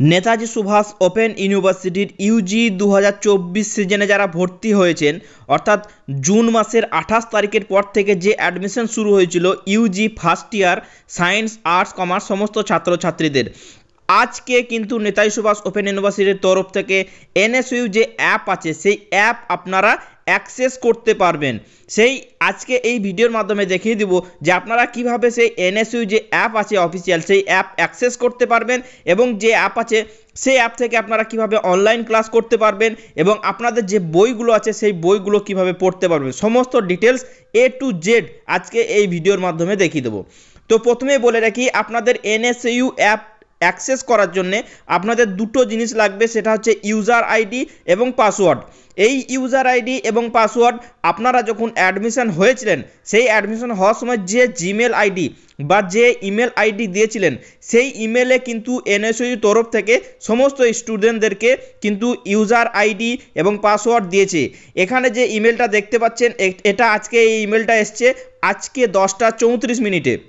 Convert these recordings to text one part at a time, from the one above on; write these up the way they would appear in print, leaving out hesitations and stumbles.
Netaji Subhash open ইউনিভার্সিটির Yuji 2024 সিজনে যারা ভর্তি হয়েছেন অর্থাৎ জুন মাসের 28 তারিখের পর থেকে যে অ্যাডমিশন শুরু হয়েছিল Yuji first year science arts commerce সমস্ত ছাত্রছাত্রীদের আজকে কিন্তু নেতাজি সুভাষ ওপেন ইউনিভার্সিটির তরফ থেকে এনএসইউ যে অ্যাপ আছে সেই অ্যাপ আপনারা অ্যাক্সেস করতে পারবেন। সেই আজকে এই ভিডিওর মাধ্যমে দেখিয়ে দিব যে আপনারা কিভাবে সেই এনএসইউ যে অ্যাপ আছে অফিসিয়াল সেই অ্যাপ অ্যাক্সেস করতে পারবেন এবং যে অ্যাপ আছে সেই অ্যাপ থেকে আপনারা কিভাবে অনলাইন ক্লাস করতে পারবেন এবং আপনাদের যে বইগুলো আছে সেই বইগুলো কিভাবে পড়তে পারবেন সমস্ত ডিটেলস এ টু জেড আজকে এই ভিডিওর মাধ্যমে দেখিয়ে দেবো। তো প্রথমে বলে রাখি আপনাদের এনএসইউ অ্যাপ অ্যাক্সেস করার জন্য আপনাদের দুটো জিনিস লাগবে, সেটা হচ্ছে ইউজার আইডি এবং পাসওয়ার্ড। এই ইউজার আইডি এবং পাসওয়ার্ড আপনারা যখন অ্যাডমিশন হয়েছিলেন সেই অ্যাডমিশন হওয়ার সময় যে জিমেল আইডি বা যে ইমেল আইডি দিয়েছিলেন সেই ইমেলে কিন্তু এনএসইউ তরফ থেকে সমস্ত স্টুডেন্টদেরকে কিন্তু ইউজার আইডি এবং পাসওয়ার্ড দিয়েছে। এখানে যে ইমেলটা দেখতে পাচ্ছেন এটা আজকে এই ইমেলটা এসছে আজকে 10:34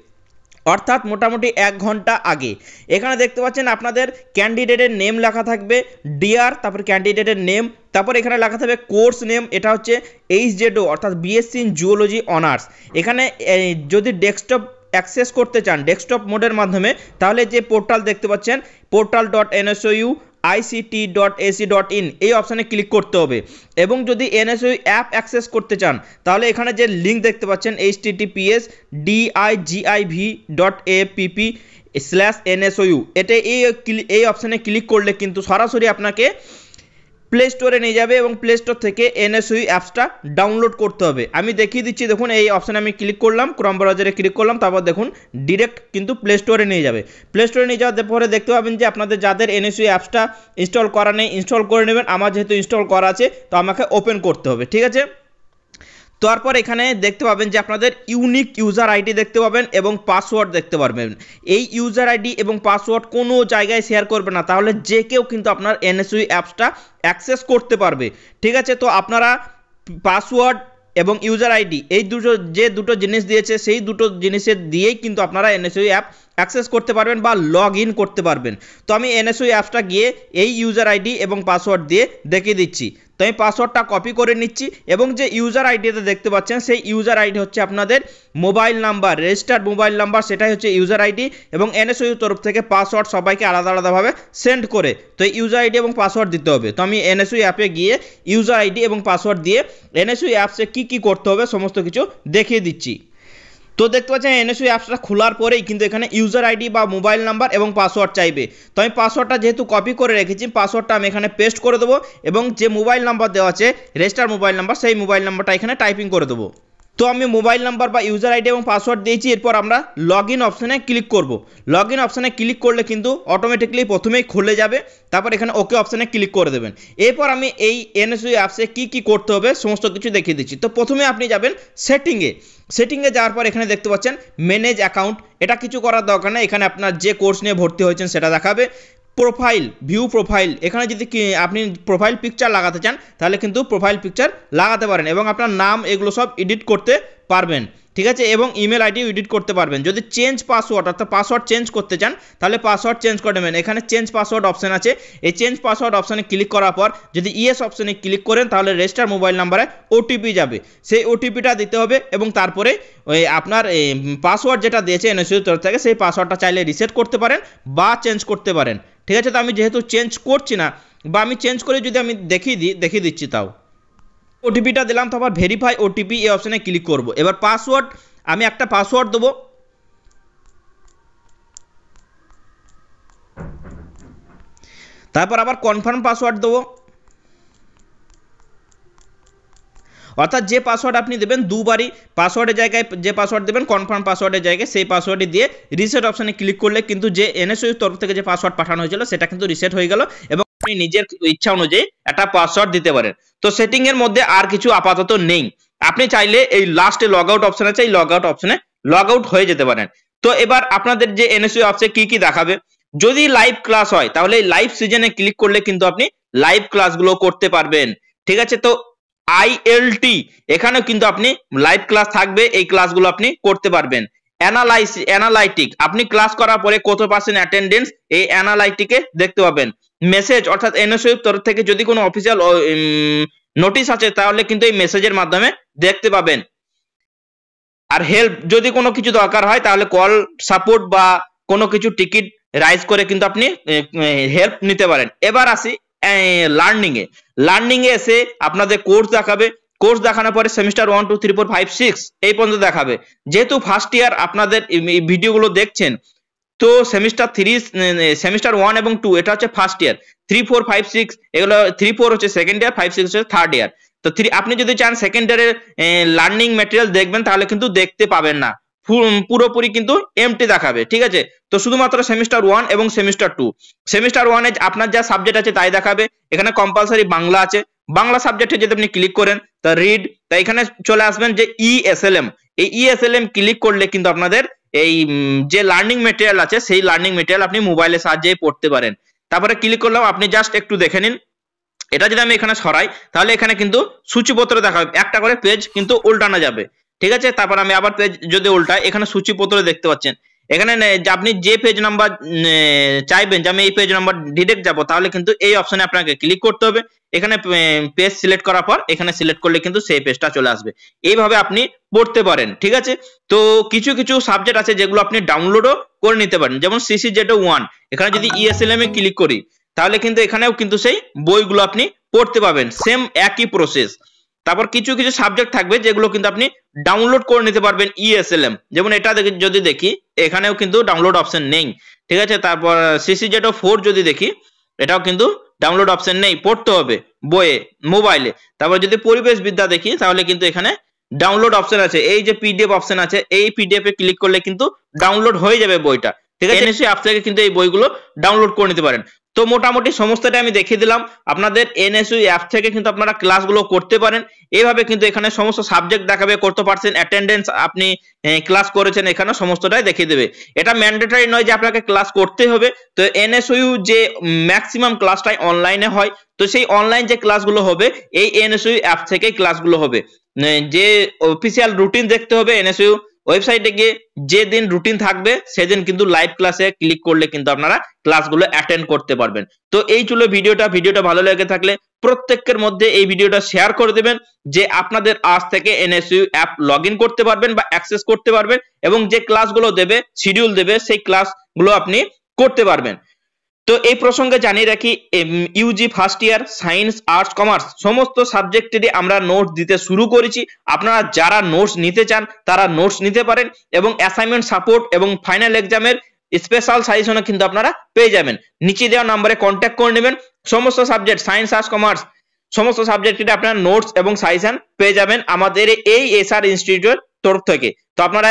অর্থাৎ মোটামুটি 1 ঘন্টা আগে। এখানে দেখতে পাচ্ছেন আপনাদের ক্যান্ডিডেটের নেম লেখা থাকবে ডিআর, তারপর ক্যান্ডিডেটের নেম, তারপর এখানে লেখা থাকবে কোর্স নেম, এটা হচ্ছে এইচজেডও অর্থাৎ বিএসসি ইন জুওলজি অনার্স। এখানে যদি ডেস্কটপ অ্যাক্সেস করতে চান ডেস্কটপ মোডের মাধ্যমে তাহলে যে পোর্টাল দেখতে পাচ্ছেন portal.nsiu.ict.ac.in এই অপশানে ক্লিক করতে হবে এবং যদি এনএসইউ অ্যাপ অ্যাক্সেস করতে চান তাহলে এখানে যে লিঙ্ক দেখতে পাচ্ছেন https://digiv.app/nsiu এটা এই অপশানে ক্লিক করলে কিন্তু সরাসরি আপনাকে প্লে স্টোরে নিয়ে যাবে এবং প্লে স্টোর থেকে এনএসইউ অ্যাপসটা ডাউনলোড করতে হবে। আমি দেখিয়ে দিচ্ছি, দেখুন এই অপশানে আমি ক্লিক করলাম, ক্রোম ব্রাউজারে ক্লিক করলাম, তারপর দেখুন ডিরেক্ট কিন্তু প্লে স্টোরে নিয়ে যাবে। প্লে স্টোরে নিয়ে যাওয়ার পরে দেখতে পাবেন যে আপনাদের যাদের এনএসইউ অ্যাপসটা ইনস্টল করা নেই ইনস্টল করে নেবেন। আমার যেহেতু ইনস্টল করা আছে তো আমাকে ওপেন করতে হবে, ঠিক আছে। তারপর এখানে দেখতে পাবেন যে আপনাদের ইউনিক ইউজার আইডি দেখতে পাবেন এবং পাসওয়ার্ড দেখতে পারবেন। এই ইউজার আইডি এবং পাসওয়ার্ড কোনো জায়গায় শেয়ার করবে না, তাহলে যে কেউ কিন্তু আপনার এনএসইউ অ্যাপসটা অ্যাক্সেস করতে পারবে, ঠিক আছে। তো আপনারা পাসওয়ার্ড এবং ইউজার আইডি এই দুটো জিনিস দিয়েছে সেই দুটো জিনিসের দিয়েই কিন্তু আপনারা এনএসইউ অ্যাপ অ্যাক্সেস করতে পারবেন বা লগ ইন করতে পারবেন। তো আমি এনএসইউ অ্যাপসটা গিয়ে এই ইউজার আইডি এবং পাসওয়ার্ড দিয়ে দেখিয়ে দিচ্ছি। তো আমি পাসওয়ার্ডটা কপি করে নিচ্ছি এবং যে ইউজার আইডিতে দেখতে পাচ্ছেন সেই ইউজার আইডি হচ্ছে আপনাদের mobile number, registered mobile number, সেটাই হচ্ছে ইউজার আইডি এবং এনএসইউ তরফ থেকে পাসওয়ার্ড সবাইকে আলাদা আলাদাভাবে সেন্ড করে তো এই ইউজার আইডি এবং পাসওয়ার্ড দিতে হবে। তো আমি এনএসইউ অ্যাপে গিয়ে ইউজার আইডি এবং পাসওয়ার্ড দিয়ে এনএসইউ অ্যাপসে কী করতে হবে সমস্ত কিছু দেখিয়ে দিচ্ছি। তো দেখতে পাচ্ছেন এনএসইউ অ্যাপসটা খোলার পরেই কিন্তু এখানে ইউজার আইডি বা মোবাইল নাম্বার এবং পাসওয়ার্ড চাইবে। তো আমি পাসওয়ার্ডটা যেহেতু কপি করে রেখেছি পাসওয়ার্ডটা আমি এখানে পেস্ট করে দেবো এবং যে মোবাইল নাম্বার দেওয়া আছে রেজিস্টার মোবাইল নাম্বার সেই মোবাইল নাম্বারটা এখানে টাইপিং করে দেবো। তো আমি মোবাইল নাম্বার বা ইউজার আইডি এবং পাসওয়ার্ড দিয়েছি, এরপর আমরা লগ ইন অপশানে ক্লিক করব। লগ ইন অপশানে ক্লিক করলে কিন্তু অটোমেটিকলি প্রথমেই খুলে যাবে, তারপর এখানে ওকে অপশানে ক্লিক করে দেবেন। এরপর আমি এই এনএসইউ অ্যাপসে কী করতে হবে সমস্ত কিছু দেখিয়ে দিচ্ছি। তো প্রথমে আপনি যাবেন সেটিংয়ে যাওয়ার পর এখানে দেখতে পাচ্ছেন ম্যানেজ অ্যাকাউন্ট, এটা কিছু করার দরকার নেই, এখানে আপনার যে কোর্স নিয়ে ভর্তি হয়েছেন সেটা দেখাবে। প্রোফাইল, ভিউ প্রোফাইল, এখানে যদি আপনি প্রোফাইল পিকচার লাগাতে চান তাহলে কিন্তু প্রোফাইল পিকচার লাগাতে পারেন এবং আপনার নাম এগুলো সব এডিট করতে পারবেন, ঠিক আছে, এবং ইমেল আইডিও এডিট করতে পারবেন। যদি চেঞ্জ পাসওয়ার্ড অর্থাৎ পাসওয়ার্ড চেঞ্জ করতে চান তাহলে পাসওয়ার্ড চেঞ্জ করে নেবেন। এখানে চেঞ্জ পাসওয়ার্ড অপশান আছে, এই চেঞ্জ পাসওয়ার্ড অপশানে ক্লিক করার পর যদি ইয়েস অপশানে ক্লিক করেন তাহলে রেজিস্টার মোবাইল নাম্বারে ওটিপি যাবে, সেই ওটিপিটা দিতে হবে এবং তারপরে ওই আপনার পাসওয়ার্ড যেটা দিয়েছে এনএসইউ তরফ থেকে সেই পাসওয়ার্ডটা চাইলে রিসেট করতে পারেন বা চেঞ্জ করতে পারেন, ঠিক আছে। তো আমি যেহেতু চেঞ্জ করছি না বা আমি চেঞ্জ করে যদি আমি দেখিয়ে দিচ্ছি, তাও ওটিপিটা দিলাম, তারপর ভেরিফাই ওটিপি এই অপশানে ক্লিক করব। এবার পাসওয়ার্ড আমি একটা পাসওয়ার্ড দেবো, তারপর আবার কনফার্ম পাসওয়ার্ড দেবো, অর্থাৎ যে পাসওয়ার্ড আপনি দেবেন দুবারই পাসওয়ার্ডের জায়গায় যে পাসওয়ার্ড দেবেন কনফার্ম পাসওয়ার্ডের জায়গায় সেই পাসওয়ার্ডে দিয়ে রিসেট অপশানে ক্লিক করলে কিন্তু যে এনএসইউ তরফ থেকে যে পাসওয়ার্ড পাঠানো হয়েছিল সেটা কিন্তু রিসেট হয়ে গেল এবং আপনি নিজের ইচ্ছা অনুযায়ী একটা পাসওয়ার্ড দিতে পারেন। তো সেটিংয়ের মধ্যে আর কিছু আপাতত নেই, আপনি চাইলে এই লাস্টে লগ আউট অপশন আছে এই লগ আউট অপশনে লগ আউট হয়ে যেতে পারেন। তো এবার আপনাদের যে এনএসইউ অ্যাপসে কি দেখাবে, যদি লাইভ ক্লাস হয় তাহলে লাইভ সিজনে ক্লিক করলে কিন্তু আপনি লাইভ ক্লাসগুলো করতে পারবেন, ঠিক আছে। তো আইএলটি এখানেও কিন্তু আপনি লাইভ ক্লাস থাকবে, এই ক্লাসগুলো আপনি করতে পারবেন। অ্যানালাইটিক, আপনি ক্লাস করার পরে কত পার্সেন্ট অ্যাটেন্ডেন্স, এই অ্যানালাইটিকে দেখতে পাবেন। মেসেজ অর্থাৎ এনএসইউ তরফ থেকে যদি কোনো অফিসিয়াল নোটিশ আছে তাহলে কিন্তু এই মেসেজের মাধ্যমে দেখতে পাবেন। আর হেল্প যদি কোনো কিছু দরকার হয় তাহলে কল সাপোর্ট বা কোনো কিছু টিকিট রাইজ করে কিন্তু আপনি হেল্প নিতে পারেন। এবার আসি লার্নিং এ এসে আপনাদের কোর্স দেখাবে, কোর্স দেখানোর পরে সেমিস্টার 1 2 3 4 5 6 এই পর্যন্ত দেখাবে। যেহেতু ফার্স্ট ইয়ার আপনাদের এই ভিডিওগুলো দেখছেন, তো সেমিস্টার 1 এবং 2 এটা হচ্ছে ফার্স্ট ইয়ার, 3 4 5 6 এগুলো 3 4 হচ্ছে সেকেন্ড ইয়ার, 5 6 হচ্ছে থার্ড ইয়ার। তো আপনি যদি চান সেকেন্ড ইয়ারের লার্নিং ম্যাটেরিয়াল দেখবেন তাহলে কিন্তু দেখতে পাবেন না, পুরোপুরি কিন্তু এমটি দেখাবে, ঠিক আছে। তো শুধুমাত্র সেমিস্টার 1 এবং সেমিস্টার 2, সেমিস্টার 1 এ আপনার যা সাবজেক্ট আছে তাই দেখাবে। এখানে কম্পালসারি বাংলা আছে, বাংলা সাবজেক্টে যদি আপনি ক্লিক করেন তা রিড, তা এখানে চলে আসবেন যে ইএসএলএম, এই ইএসএলএম ক্লিক করলে কিন্তু আপনাদের এই যে লার্নিং ম্যাটেরিয়াল আছে সেই লার্নিং ম্যাটেরিয়াল আপনি মোবাইলের সাহায্যে পড়তে পারেন। তারপরে ক্লিক করলাম, আপনি জাস্ট একটু দেখে নিন। এটা যদি আমি এখানে সরাই তাহলে এখানে কিন্তু সূচিপত্র দেখাবে, একটা করে পেজ কিন্তু উল্টানো যাবে, ঠিক আছে। তারপর আমি আবার পেজ যদি উল্টাই, এখানে সূচিপত্র দেখতে পাচ্ছেন। এখানে আপনি যে পেজ নাম্বার চাইবেন যে আমি এই পেজ নাম্বার ডিরেক্ট যাব, তাহলে কিন্তু এই অপশনে আপনাকে ক্লিক করতে হবে। এখানে পেজ সিলেক্ট করার পর এখানে সিলেক্ট করলে কিন্তু সেই পেজটা চলে আসবে। এইভাবে আপনি পড়তে পারেন, ঠিক আছে। তো কিছু কিছু সাবজেক্ট আছে যেগুলো আপনি ডাউনলোডও করে নিতে পারেন, যেমন CCZ1, এখানে যদি ESLM এ ক্লিক করি তাহলে কিন্তু এখানেও কিন্তু সেই বইগুলো আপনি পড়তে পাবেন, সেম একই প্রসেস। তারপর কিছু কিছু সাবজেক্ট থাকবে যেগুলো কিন্তু আপনি ডাউনলোড করে নিতে পারবেন ESLM, যেমন এটা যদি দেখি এখানেও কিন্তু ডাউনলোড অপশন নেই, ঠিক আছে। তারপর CCZ4 যদি দেখি এটাও কিন্তু ডাউনলোড অপশন নেই, পড়তে হবে বইয়ে মোবাইলে। তারপর যদি পরিবেশ বিদ্যা দেখি তাহলে কিন্তু এখানে ডাউনলোড অপশন আছে, এই যে PDF অপশন আছে, এই PDF এ ক্লিক করলে কিন্তু ডাউনলোড হয়ে যাবে বইটা, ঠিক আছে। এনএসইউ অ্যাপ থেকে কিন্তু এই বইগুলো ডাউনলোড করে নিতে পারেন। তো মোটামুটি সমস্তটা আমি দেখিয়ে দিলাম, আপনাদের এনএসইউ অ্যাপ থেকে কিন্তু আপনারা ক্লাসগুলো করতে পারেন। এইভাবে কিন্তু এখানে সমস্ত সাবজেক্ট দেখাবে, কত পার্সেন্ট অ্যাটেন্ডেন্স আপনি ক্লাস করেছেন, এখানে সমস্তটাই দেখিয়ে দেবে। এটা ম্যান্ডেটরি নয় যে আপনাকে ক্লাস করতে হবে। তো এনএসইউ যে ম্যাক্সিমাম ক্লাসটাই অনলাইনে হয়, তো সেই অনলাইন যে ক্লাসগুলো হবে এই এনএসইউ অ্যাপ থেকেই ক্লাসগুলো হবে। যে অফিসিয়াল রুটিন দেখতে হবে এনএসইউ ওয়েবসাইটে গিয়ে, যে দিন রুটিন থাকবে সেদিন কিন্তু লাইভ ক্লাসে ক্লিক করলে কিন্তু আপনারা ক্লাসগুলো অ্যাটেন্ড করতে পারবেন। তো এই ছিল ভিডিওটা ভালো লেগে থাকলে প্রত্যেকের মধ্যে এই ভিডিওটা শেয়ার করে দেবেন, যে আপনাদের আজ থেকে এনএসইউ অ্যাপ লগইন করতে পারবেন বা অ্যাক্সেস করতে পারবেন, এবং যে ক্লাসগুলো দেবে শিডিউল দেবে সেই ক্লাসগুলো আপনি করতে পারবেন। তো এই প্রসঙ্গে জানিয়ে রাখি, Yuji first year science arts commerce সমস্ত সাবজেক্টেরই আমরা নোটস দিতে শুরু করেছি। আপনারা যারা নোটস নিতে চান তারা নোটস নিতে পারেন, এবং অ্যাসাইনমেন্ট সাপোর্ট এবং ফাইনাল এক্সামের স্পেশাল সাজেশনও কিন্তু আপনারা পেয়ে যাবেন। নিচে দেওয়া নম্বরে কন্ট্যাক্ট করে নেবেন। সমস্ত সাবজেক্ট সায়েন্স আর্টস কমার্স সমস্ত সাবজেক্টে আপনারা নোটস এবং সাজেশন পেয়ে যাবেন আমাদের এই এসআর ইনস্টিটিউটের তরফ থেকে। তো আপনারা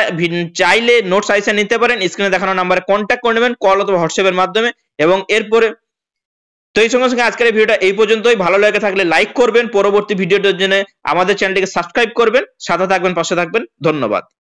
চাইলে নোট সাজেশন নিতে পারেন, স্ক্রিনে দেখানো নম্বরে কন্ট্যাক্ট করে নেবেন কল অথবা হোয়াটসঅ্যাপের মাধ্যমে। এবং এরপরে তো এই সঙ্গে সঙ্গে আজকের ভিডিওটা এই পর্যন্তই। ভালো লেগে থাকলে লাইক করবেন, পরবর্তী ভিডিওটার জন্য আমাদের চ্যানেলটিকে সাবস্ক্রাইব করবেন, সাথে থাকবেন, পাশে থাকবেন। ধন্যবাদ।